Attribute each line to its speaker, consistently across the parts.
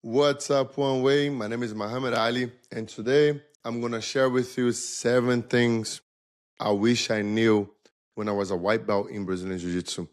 Speaker 1: What's up, One Way? My name is Muhammad Ali, and today I'm going to share with you 7 things I wish I knew when I was a white belt in Brazilian Jiu-Jitsu.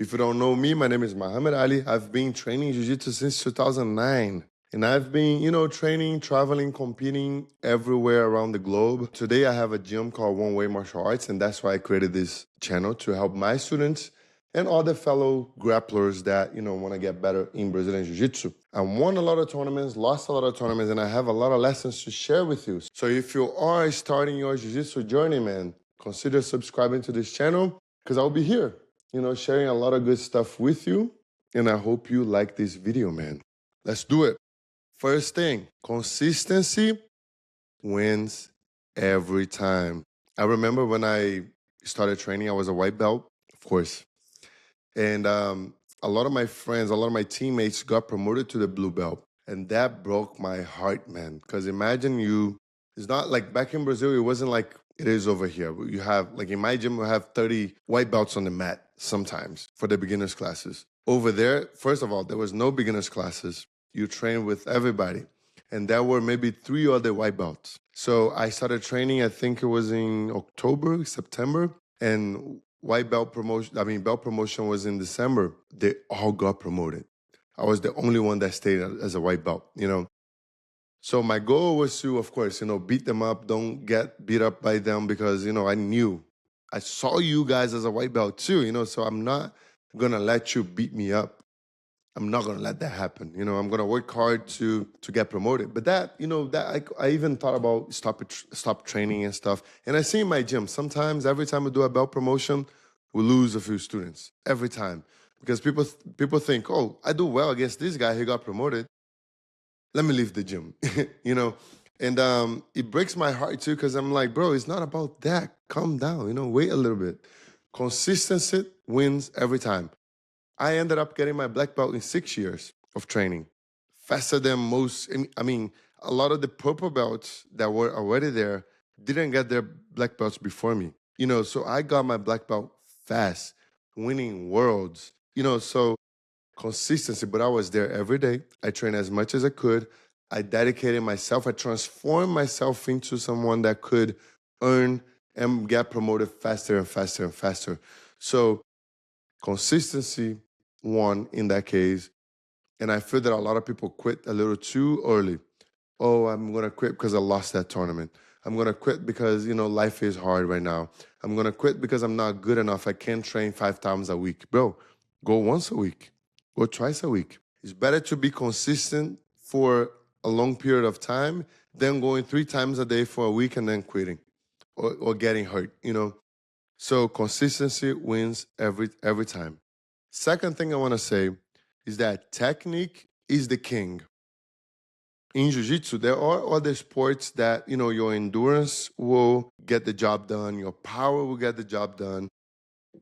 Speaker 1: If you don't know me, my name is Muhammad Ali. I've been training Jiu-Jitsu since 2009. And I've been, training, traveling, competing everywhere around the globe. Today I have a gym called One Way Martial Arts, and that's why I created this channel to help my students and other fellow grapplers that, want to get better in Brazilian Jiu-Jitsu. I won a lot of tournaments, lost a lot of tournaments, and I have a lot of lessons to share with you. So if you are starting your Jiu-Jitsu journey, man, consider subscribing to this channel because I'll be here, sharing a lot of good stuff with you. And I hope you like this video, man. Let's do it. First thing, consistency wins every time. I remember when I started training, I was a white belt, of course. And a lot of my friends, a lot of my teammates got promoted to the blue belt. And that broke my heart, man. Because imagine it's not like back in Brazil, it wasn't like it is over here. You have, like in my gym, we have 30 white belts on the mat sometimes for the beginners classes. Over there, first of all, there was no beginners classes. You train with everybody. And there were maybe 3 other white belts. So I started training, I think it was in October, September. And belt promotion was in December. They all got promoted. I was the only one that stayed as a white belt, So my goal was to, of course, beat them up. Don't get beat up by them because, I saw you guys as a white belt too, so I'm not going to let you beat me up. I'm not going to let that happen. I'm going to work hard to get promoted. But I even thought about stop training and stuff. And I see in my gym, sometimes every time we do a belt promotion, we lose a few students every time. Because people think, oh, I do well against this guy, he got promoted. Let me leave the gym, And it breaks my heart too because I'm like, bro, it's not about that. Calm down, wait a little bit. Consistency wins every time. I ended up getting my black belt in 6 years of training. Faster than most. I mean, a lot of the purple belts that were already there didn't get their black belts before me. So I got my black belt fast, winning worlds. So consistency, but I was there every day. I trained as much as I could. I dedicated myself. I transformed myself into someone that could earn and get promoted faster and faster and faster. So consistency won in that case. And I feel that a lot of people quit a little too early. Oh, I'm going to quit because I lost that tournament. I'm going to quit because, life is hard right now. I'm going to quit because I'm not good enough. I can't train 5 times a week. Bro, go once a week. Go twice a week. It's better to be consistent for a long period of time than going 3 times a day for a week and then quitting or getting hurt, So consistency wins every time. Second thing I want to say is that technique is the king. In Jiu-Jitsu, there are other sports that, your endurance will get the job done, your power will get the job done.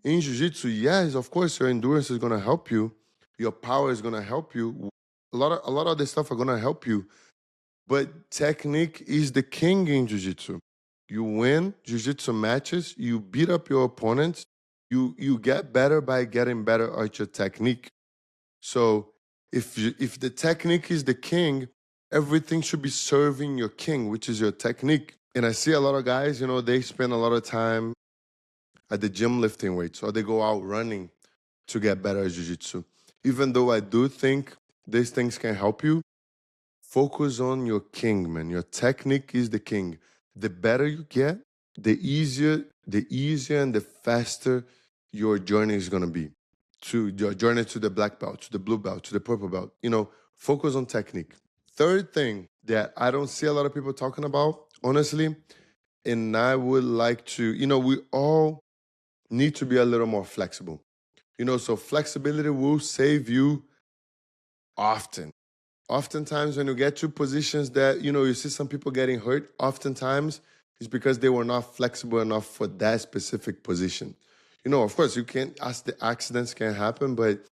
Speaker 1: In Jiu-Jitsu, yes, of course, your endurance is going to help you. Your power is going to help you. A lot of this stuff are going to help you. But technique is the king in Jiu-Jitsu. You win Jiu-Jitsu matches, you beat up your opponents, you get better by getting better at your technique. So if the technique is the king, everything should be serving your king, which is your technique. And I see a lot of guys, they spend a lot of time at the gym lifting weights, or they go out running to get better at Jiu-Jitsu. Even though I do think these things can help you, focus on your king, man. Your technique is the king. The better you get, the easier and the faster your journey is going to be. To your journey to the black belt, to the blue belt, to the purple belt. Focus on technique. Third thing that I don't see a lot of people talking about, honestly, and I would like to, we all need to be a little more flexible. So flexibility will save you often. Oftentimes when you get to positions that, you see some people getting hurt, oftentimes it's because they were not flexible enough for that specific position. Of course, you can't ask the accidents can happen, but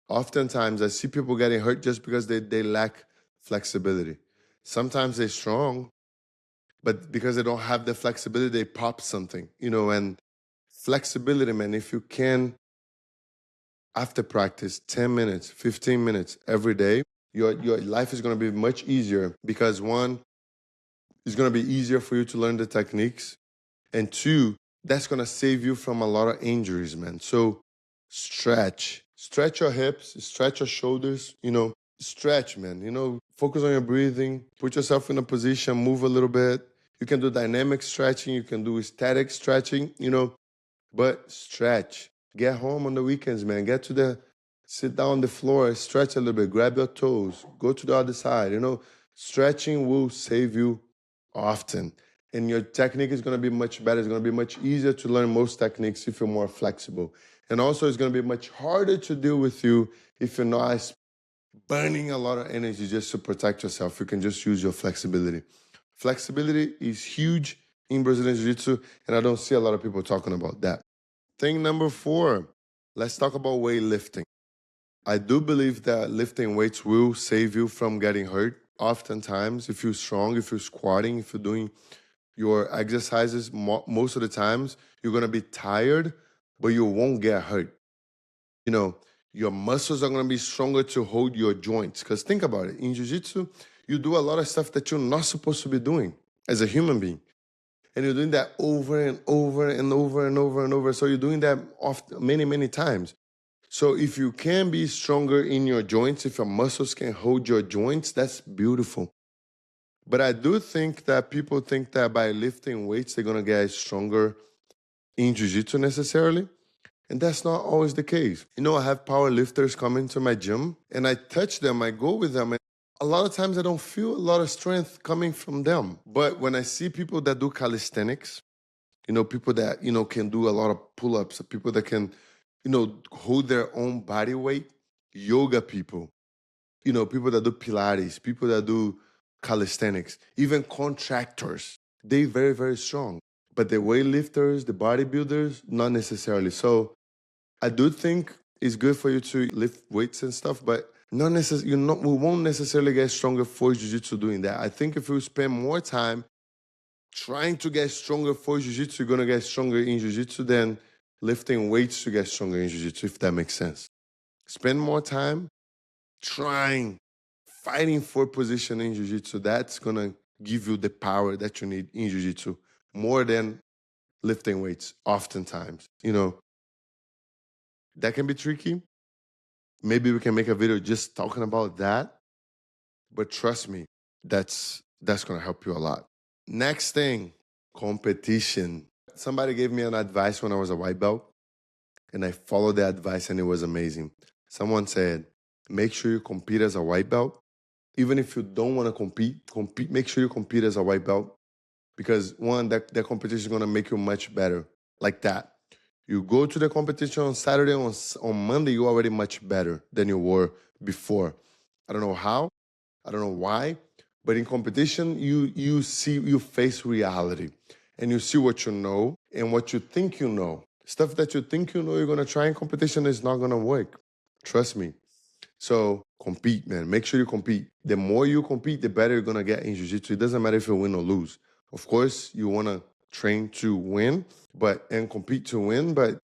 Speaker 1: oftentimes I see people getting hurt just because they lack flexibility. Sometimes they're strong, but because they don't have the flexibility, they pop something, and flexibility, man, if you can, after practice, 10 minutes, 15 minutes every day, Your life is going to be much easier because one, it's going to be easier for you to learn the techniques, and two, that's going to save you from a lot of injuries, man. So stretch your hips, stretch your shoulders, stretch, man. Focus on your breathing, put yourself in a position, move a little bit. You can do dynamic stretching, you can do static stretching, but stretch. Get home on the weekends, man. Sit down on the floor, stretch a little bit, grab your toes, go to the other side. Stretching will save you often. And your technique is going to be much better. It's going to be much easier to learn most techniques if you're more flexible. And also, it's going to be much harder to deal with you if you're not burning a lot of energy just to protect yourself. You can just use your flexibility. Flexibility is huge in Brazilian Jiu-Jitsu, and I don't see a lot of people talking about that. Thing number 4, let's talk about weightlifting. I do believe that lifting weights will save you from getting hurt. Oftentimes, if you're strong, if you're squatting, if you're doing your exercises, most of the times, you're going to be tired, but you won't get hurt. Your muscles are going to be stronger to hold your joints. Because think about it, in Jiu-Jitsu, you do a lot of stuff that you're not supposed to be doing as a human being. And you're doing that over and over and over and over and over. So you're doing that often, many, many times. So if you can be stronger in your joints, if your muscles can hold your joints, that's beautiful. But I do think that people think that by lifting weights, they're going to get stronger in Jiu-Jitsu necessarily. And that's not always the case. I have power lifters coming to my gym and I touch them, I go with them. And a lot of times I don't feel a lot of strength coming from them. But when I see people that do calisthenics, people that, can do a lot of pull-ups, people that can, hold their own body weight, yoga people, people that do Pilates, people that do calisthenics, even contractors, they very, very strong. But the weightlifters, the bodybuilders, not necessarily. So I do think it's good for you to lift weights and stuff, but not necessarily. We won't necessarily get stronger for jiu-jitsu doing that. I think if you spend more time trying to get stronger for jiu-jitsu, you're gonna get stronger in jiu-jitsu than lifting weights to get stronger in jiu-jitsu, if that makes sense. Spend more time trying, fighting for position in jiu-jitsu. That's gonna give you the power that you need in jiu-jitsu more than lifting weights oftentimes. That can be tricky. Maybe we can make a video just talking about that. But trust me, that's going to help you a lot. Next thing, competition. Somebody gave me an advice when I was a white belt, and I followed the advice, and it was amazing. Someone said, make sure you compete as a white belt. Even if you don't want to compete, make sure you compete as a white belt. Because one, that competition is going to make you much better. Like that. You go to the competition on Saturday, on Monday, you're already much better than you were before. I don't know how, I don't know why, but in competition, you face reality and you see what you know and what you think you know. Stuff that you think you know you're going to try in competition is not going to work. Trust me. So compete, man. Make sure you compete. The more you compete, the better you're going to get in jiu-jitsu. It doesn't matter if you win or lose. Of course, you want to train to win, and compete to win, but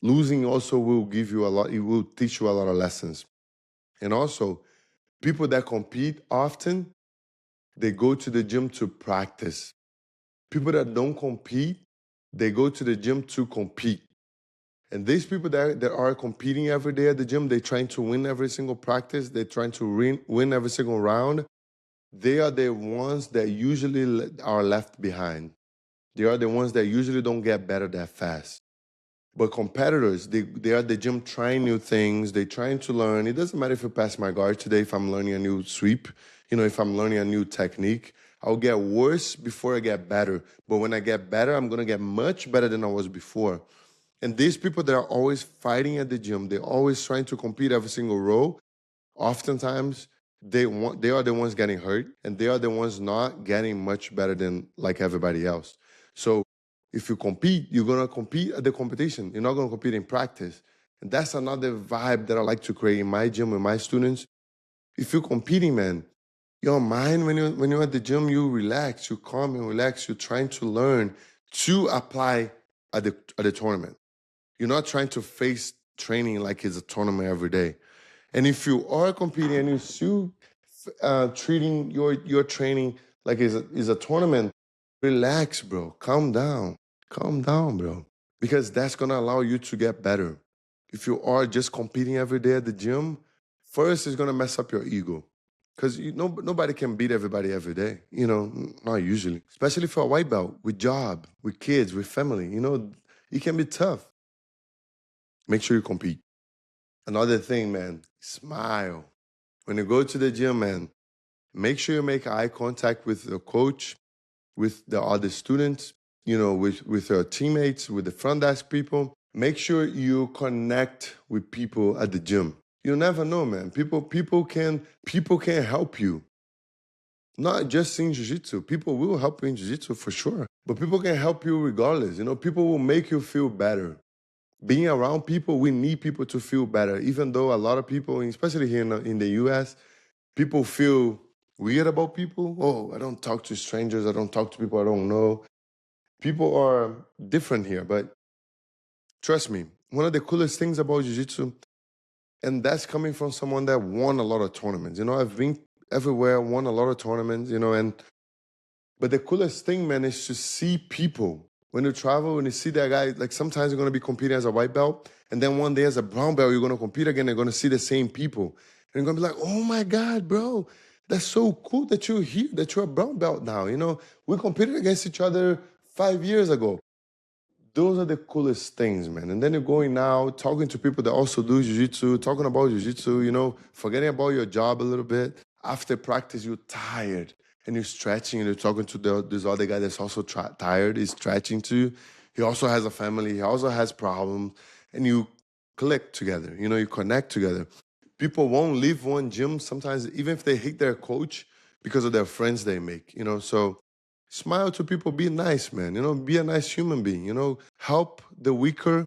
Speaker 1: losing also will give you a lot. It will teach you a lot of lessons. And also, people that compete often, they go to the gym to practice. People that don't compete, they go to the gym to compete. And these people that are competing every day at the gym, they're trying to win every single practice. They're trying to win every single round. They are the ones that usually are left behind. They are the ones that usually don't get better that fast. But competitors, they are at the gym trying new things. They're trying to learn. It doesn't matter if you pass my guard today, if I'm learning a new sweep, if I'm learning a new technique. I'll get worse before I get better. But when I get better, I'm going to get much better than I was before. And these people that are always fighting at the gym, they're always trying to compete every single row, oftentimes they are the ones getting hurt, and they are the ones not getting much better than like everybody else. So if you compete, you're going to compete at the competition. You're not going to compete in practice. And that's another vibe that I like to create in my gym with my students. If you're competing, man, your mind, when you're at the gym, you relax, you calm and relax. You're trying to learn to apply at the tournament. You're not trying to face training like it's a tournament every day. And if you are competing and you still treating your training like is a tournament, relax, bro. Calm down, bro. Because that's gonna allow you to get better. If you are just competing every day at the gym, first it's gonna mess up your ego. Because nobody can beat everybody every day, not usually. Especially for a white belt, with job, with kids, with family, it can be tough. Make sure you compete. Another thing, man, smile. When you go to the gym, man, make sure you make eye contact with the coach, with the other students, with your teammates, with the front desk people. Make sure you connect with people at the gym. You never know, man. People can help you. Not just in jiu-jitsu. People will help you in jiu-jitsu for sure. But people can help you regardless. People will make you feel better. Being around people, we need people to feel better. Even though a lot of people, especially here in the US, people feel weird about people. Oh, I don't talk to strangers. I don't talk to people I don't know. People are different here, but trust me, one of the coolest things about jiu-jitsu, and that's coming from someone that won a lot of tournaments. I've been everywhere, won a lot of tournaments, but the coolest thing, man, is to see people. When you travel and you see that guy, like sometimes you're going to be competing as a white belt, and then one day as a brown belt, you're going to compete again, you're going to see the same people. And you're going to be like, oh my God, bro, that's so cool that you're here, that you're a brown belt now. We competed against each other 5 years ago. Those are the coolest things, man. And then you're going now, talking to people that also do jiu-jitsu, talking about jiu-jitsu, forgetting about your job a little bit. After practice, you're tired and you're stretching and you're talking to this other guy that's also tired, he's stretching too. He also has a family, he also has problems, and you click together, you connect together. People won't leave one gym sometimes, even if they hate their coach, because of their friends they make, so smile to people, be nice, man, be a nice human being, help the weaker,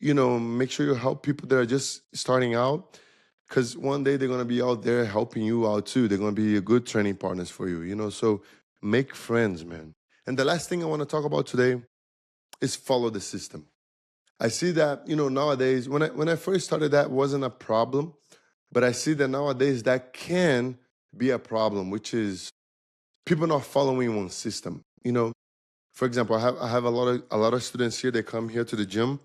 Speaker 1: make sure you help people that are just starting out. Because one day they're going to be out there helping you out too. They're going to be a good training partners for you, so make friends, man. And the last thing I want to talk about today is follow the system. I see that, nowadays, when I first started, that wasn't a problem, but I see that nowadays that can be a problem, which is people not following one system. For example, I have a lot of students here. They come here to the gym,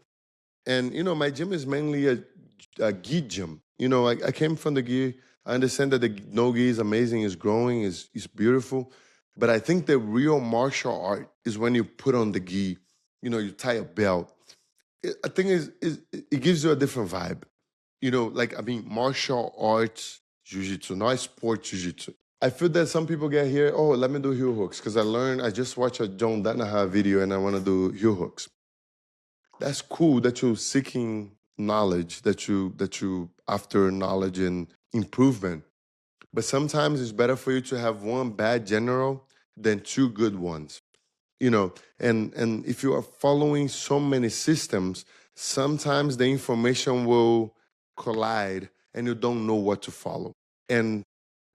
Speaker 1: and my gym is mainly a gi gym. I came from the gi. I understand that the no gi is amazing, is growing, is beautiful. But I think the real martial art is when you put on the gi. You tie a belt. I think it gives you a different vibe. Martial arts jiu-jitsu, not sport jiu-jitsu. I feel that some people get here, oh, let me do heel hooks, because I just watched a John Danaher video and I want to do heel hooks. That's cool that you're seeking knowledge, that you after knowledge and improvement. But sometimes it's better for you to have one bad general than two good ones. And if you are following so many systems, sometimes the information will collide and you don't know what to follow. And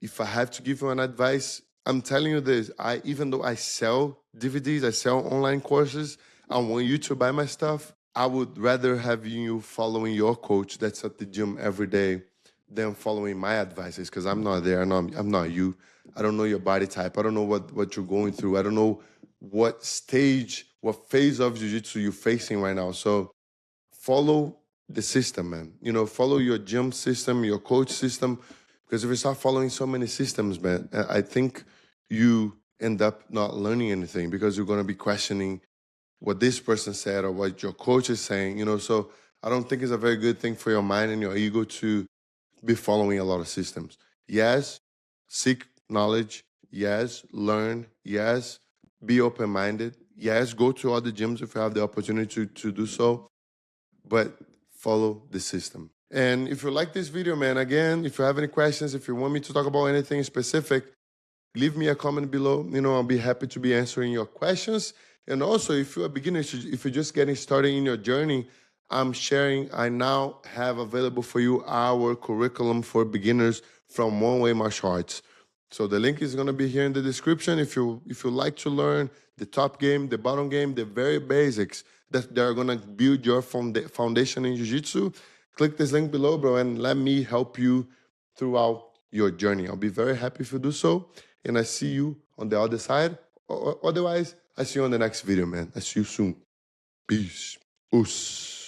Speaker 1: if I have to give you an advice, I'm telling you this, even though I sell DVDs, I sell online courses, I want you to buy my stuff, I would rather have you following your coach that's at the gym every day than following my advices, because I'm not there. I'm not you. I don't know your body type. I don't know what you're going through. I don't know what stage, what phase of jiu-jitsu you're facing right now. So follow the system, man. Follow your gym system, your coach system, because if you start following so many systems, man, I think you end up not learning anything, because you're going to be questioning what this person said or what your coach is saying, So I don't think it's a very good thing for your mind and your ego to be following a lot of systems. Yes, seek knowledge. Yes, learn. Yes, be open-minded. Yes, go to other gyms if you have the opportunity to do so, but follow the system. And if you like this video, man, again, if you have any questions, if you want me to talk about anything specific, leave me a comment below. I'll be happy to be answering your questions. And also, if you're a beginner, if you're just getting started in your journey, I now have available for you our curriculum for beginners from One Way Martial Arts. So the link is going to be here in the description. If you like to learn the top game, the bottom game, the very basics that are going to build your foundation in jiu-jitsu, click this link below, bro, and let me help you throughout your journey. I'll be very happy if you do so. And I see you on the other side. Otherwise, I see you on the next video, man. I see you soon. Peace. Us.